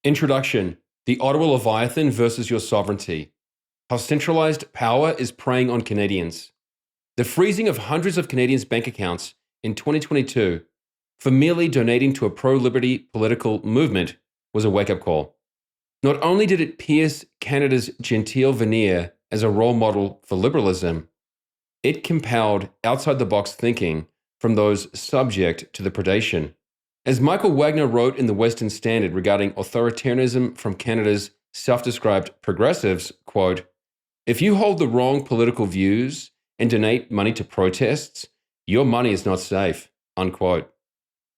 Introduction: The Ottawa Leviathan versus Your Sovereignty. How centralized power is preying on Canadians. The freezing of hundreds of Canadians' bank accounts in 2022 for merely donating to a pro-liberty political movement was a wake-up call. Not only did it pierce Canada's genteel veneer as a role model for liberalism, it compelled outside-the-box thinking from those subject to the predation. As Michael Wagner wrote in the Western Standard regarding authoritarianism from Canada's self-described progressives, quote, "If you hold the wrong political views and donate money to protests, your money is not safe," unquote.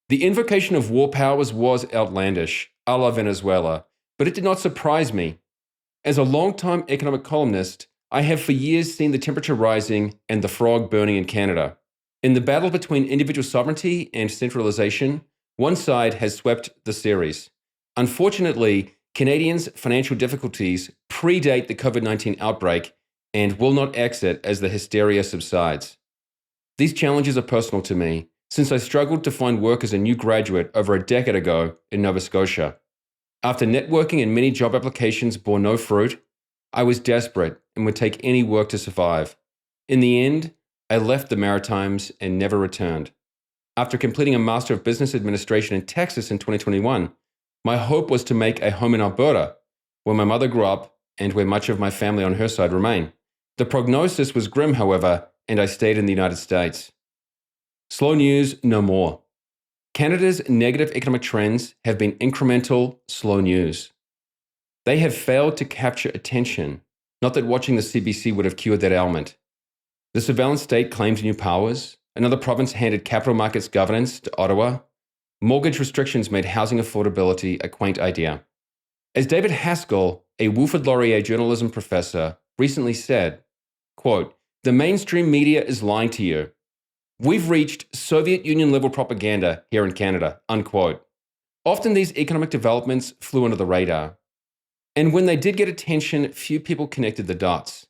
The invocation of war powers was outlandish, a la Venezuela, but it did not surprise me. As a long-time economic columnist, I have for years seen the temperature rising and the frog burning in Canada. In the battle between individual sovereignty and centralization, one side has swept the series. Unfortunately, Canadians' financial difficulties predate the COVID-19 outbreak and will not exit as the hysteria subsides. These challenges are personal to me, since I struggled to find work as a new graduate over a decade ago in Nova Scotia. After networking and many job applications bore no fruit, I was desperate and would take any work to survive. In the end, I left the Maritimes and never returned. After completing a Master of Business Administration in Texas in 2021, my hope was to make a home in Alberta, where my mother grew up and where much of my family on her side remain. The prognosis was grim, however, and I stayed in the United States. Slow news, no more. Canada's negative economic trends have been incremental, slow news. They have failed to capture attention, not that watching the CBC would have cured that ailment. The surveillance state claimed new powers. Another province handed capital markets governance to Ottawa. Mortgage restrictions made housing affordability a quaint idea. As David Haskell, a Wilfrid Laurier journalism professor, recently said, quote, "The mainstream media is lying to you. We've reached Soviet Union-level propaganda here in Canada," unquote. Often these economic developments flew under the radar. And when they did get attention, few people connected the dots.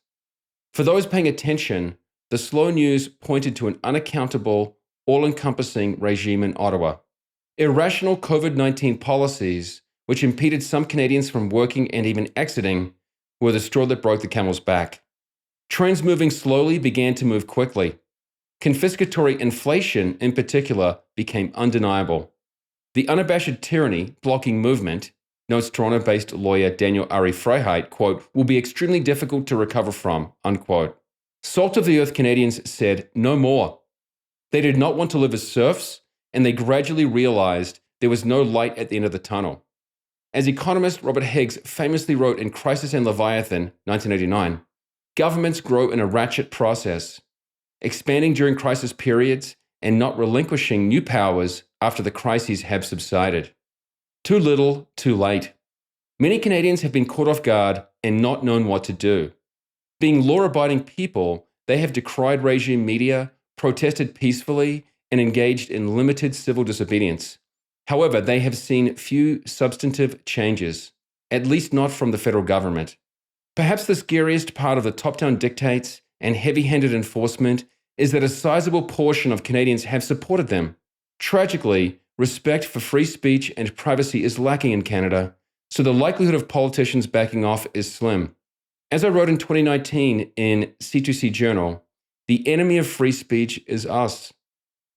For those paying attention, the slow news pointed to an unaccountable, all-encompassing regime in Ottawa. Irrational COVID-19 policies, which impeded some Canadians from working and even exiting, were the straw that broke the camel's back. Trends moving slowly began to move quickly. Confiscatory inflation, in particular, became undeniable. The unabashed tyranny blocking movement, notes Toronto-based lawyer Daniel Ari Freiheit, quote, "will be extremely difficult to recover from," unquote. Salt-of-the-earth Canadians said no more. They did not want to live as serfs, and they gradually realized there was no light at the end of the tunnel. As economist Robert Higgs famously wrote in Crisis and Leviathan, 1989, governments grow in a ratchet process, expanding during crisis periods and not relinquishing new powers after the crises have subsided. Too little, too late. Many Canadians have been caught off guard and not known what to do. Being law-abiding people, they have decried regime media, protested peacefully, and engaged in limited civil disobedience. However, they have seen few substantive changes, at least not from the federal government. Perhaps the scariest part of the top-down dictates and heavy-handed enforcement is that a sizable portion of Canadians have supported them. Tragically, respect for free speech and privacy is lacking in Canada, so the likelihood of politicians backing off is slim. As I wrote in 2019 in C2C Journal, the enemy of free speech is us.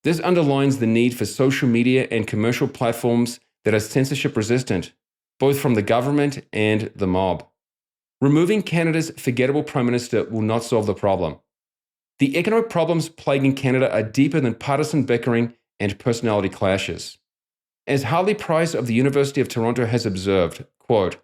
This underlines the need for social media and commercial platforms that are censorship resistant, both from the government and the mob. Removing Canada's forgettable Prime Minister will not solve the problem. The economic problems plaguing Canada are deeper than partisan bickering and personality clashes. As Harley Price of the University of Toronto has observed, quote,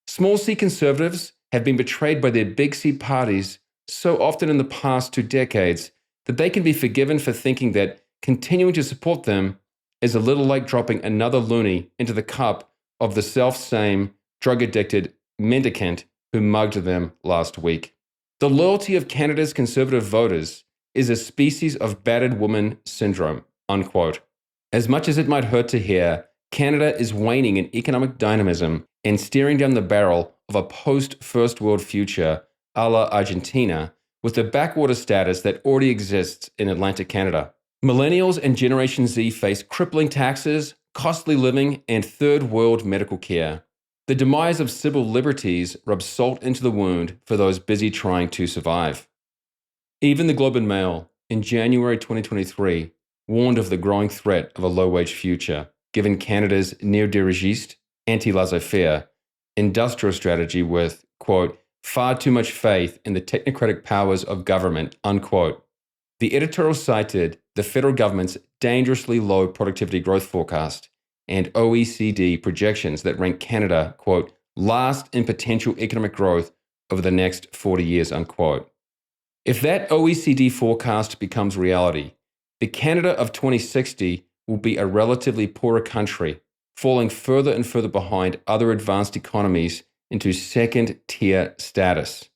"Small C conservatives have been betrayed by their big C parties so often in the past 2 decades that they can be forgiven for thinking that continuing to support them is a little like dropping another loonie into the cup of the self-same drug-addicted mendicant who mugged them last week." The loyalty of Canada's conservative voters is a species of battered woman syndrome, unquote. As much as it might hurt to hear, Canada is waning in economic dynamism and staring down the barrel of a post-First World future a la Argentina with the backwater status that already exists in Atlantic Canada. Millennials and Generation Z face crippling taxes, costly living, and third world medical care. The demise of civil liberties rubs salt into the wound for those busy trying to survive. Even the Globe and Mail, in January 2023, warned of the growing threat of a low-wage future, given Canada's neo-dirigiste, anti-laissez-faire industrial strategy with, quote, far too much faith in the technocratic powers of government, unquote. The editorial cited the federal government's dangerously low productivity growth forecast and OECD projections that rank Canada, quote, last in potential economic growth over the next 40 years, unquote. If that OECD forecast becomes reality, the Canada of 2060 will be a relatively poorer country, falling further and further behind other advanced economies into second-tier status.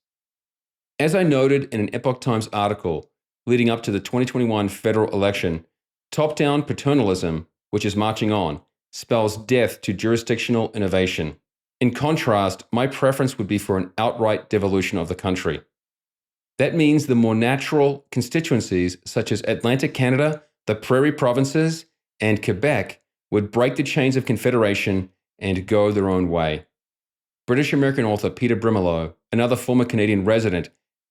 As I noted in an Epoch Times article leading up to the 2021 federal election, top-down paternalism, which is marching on, spells death to jurisdictional innovation. In contrast, my preference would be for an outright devolution of the country. That means the more natural constituencies, such as Atlantic Canada, the Prairie Provinces, and Quebec, would break the chains of confederation and go their own way. British-American author Peter Brimelow, another former Canadian resident,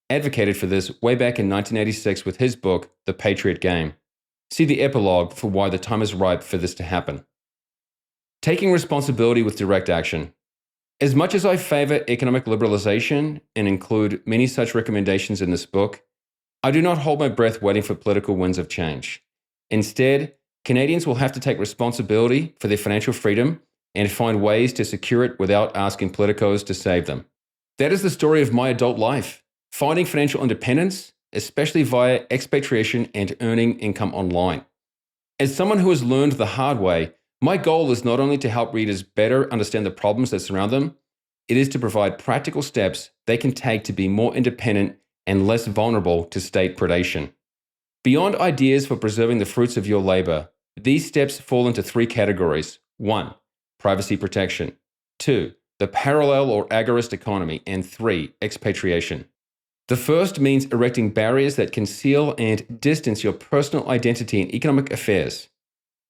advocated for this way back in 1986 with his book, The Patriot Game. See the epilogue for why the time is ripe for this to happen. Taking responsibility with direct action. As much as I favor economic liberalization and include many such recommendations in this book, I do not hold my breath waiting for political winds of change. Instead, Canadians will have to take responsibility for their financial freedom and find ways to secure it without asking politicos to save them. That is the story of my adult life, finding financial independence, especially via expatriation and earning income online. As someone who has learned the hard way, my goal is not only to help readers better understand the problems that surround them, it is to provide practical steps they can take to be more independent and less vulnerable to state predation. Beyond ideas for preserving the fruits of your labor, these steps fall into three categories. 1. Privacy protection. 2. The parallel or agorist economy. And 3. Expatriation. The first means erecting barriers that conceal and distance your personal identity in economic affairs.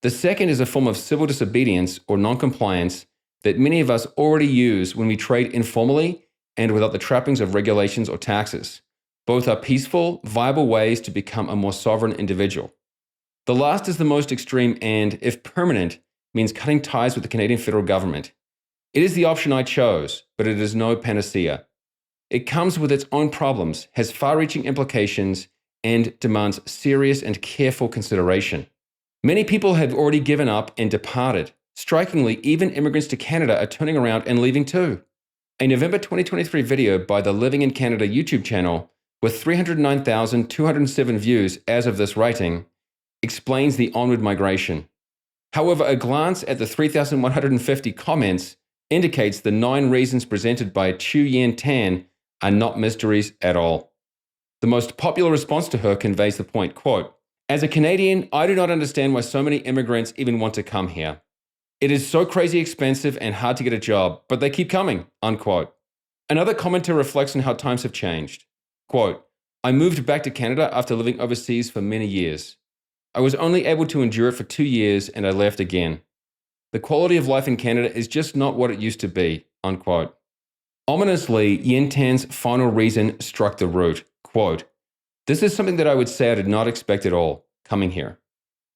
The second is a form of civil disobedience or noncompliance that many of us already use when we trade informally and without the trappings of regulations or taxes. Both are peaceful, viable ways to become a more sovereign individual. The last is the most extreme and, if permanent, means cutting ties with the Canadian federal government. It is the option I chose, but it is no panacea. It comes with its own problems, has far-reaching implications, and demands serious and careful consideration. Many people have already given up and departed. Strikingly, even immigrants to Canada are turning around and leaving too. A November 2023 video by the Living in Canada YouTube channel, with 309,207 views as of this writing, explains the onward migration. However, a glance at the 3,150 comments indicates the 9 reasons presented by Chu Yen Tan are not mysteries at all. The most popular response to her conveys the point, quote, as a Canadian, I do not understand why so many immigrants even want to come here. It is so crazy expensive and hard to get a job, but they keep coming, unquote. Another commenter reflects on how times have changed. Quote, I moved back to Canada after living overseas for many years. I was only able to endure it for 2 years and I left again. The quality of life in Canada is just not what it used to be, unquote. Ominously, Yen Tan's final reason struck the root. Quote, this is something that I would say I did not expect at all, coming here.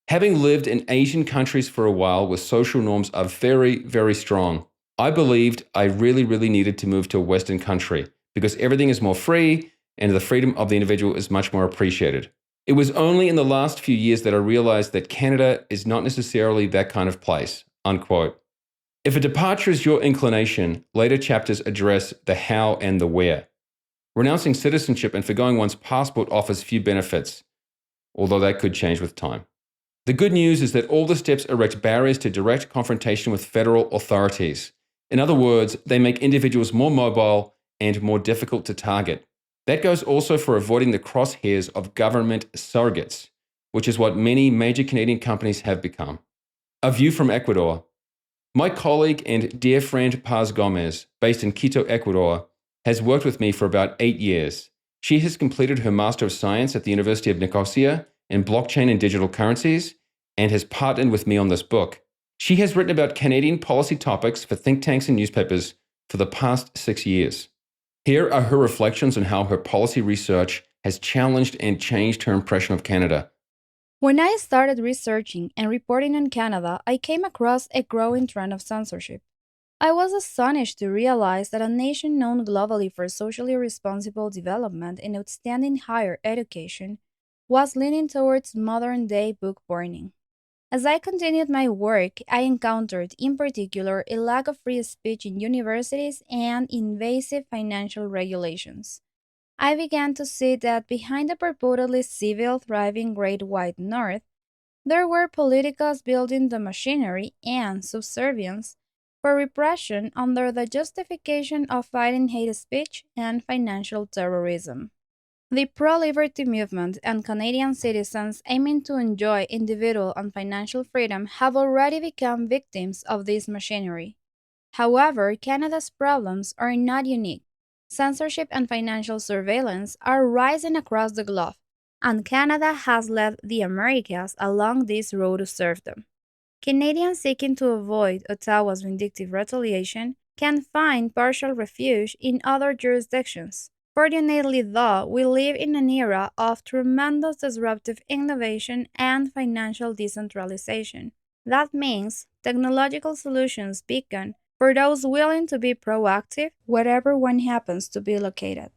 Having lived in Asian countries for a while where social norms are very, very strong, I believed I really needed to move to a Western country because everything is more free and the freedom of the individual is much more appreciated. It was only in the last few years that I realized that Canada is not necessarily that kind of place, unquote. If a departure is your inclination, later chapters address the how and the where. Renouncing citizenship and forgoing one's passport offers few benefits, although that could change with time. The good news is that all the steps erect barriers to direct confrontation with federal authorities. In other words, they make individuals more mobile and more difficult to target. That goes also for avoiding the crosshairs of government surrogates, which is what many major Canadian companies have become. A view from Ecuador. My colleague and dear friend Paz Gomez, based in Quito, Ecuador, has worked with me for about 8 years. She has completed her Master of Science at the University of Nicosia in blockchain and digital currencies and has partnered with me on this book. She has written about Canadian policy topics for think tanks and newspapers for the past 6 years. Here are her reflections on how her policy research has challenged and changed her impression of Canada. When I started researching and reporting on Canada, I came across a growing trend of censorship. I was astonished to realize that a nation known globally for socially responsible development and outstanding higher education was leaning towards modern day book burning. As I continued my work, I encountered, in particular, a lack of free speech in universities and invasive financial regulations. I began to see that behind the purportedly civil, thriving Great White North, there were politicos building the machinery and subservience for repression under the justification of fighting hate speech and financial terrorism. The pro liberty movement and Canadian citizens aiming to enjoy individual and financial freedom have already become victims of this machinery. However, Canada's problems are not unique. Censorship and financial surveillance are rising across the globe, and Canada has led the Americas along this road to serve them. Canadians seeking to avoid Ottawa's vindictive retaliation can find partial refuge in other jurisdictions. Fortunately, though, we live in an era of tremendous disruptive innovation and financial decentralization. That means technological solutions beacon for those willing to be proactive wherever one happens to be located.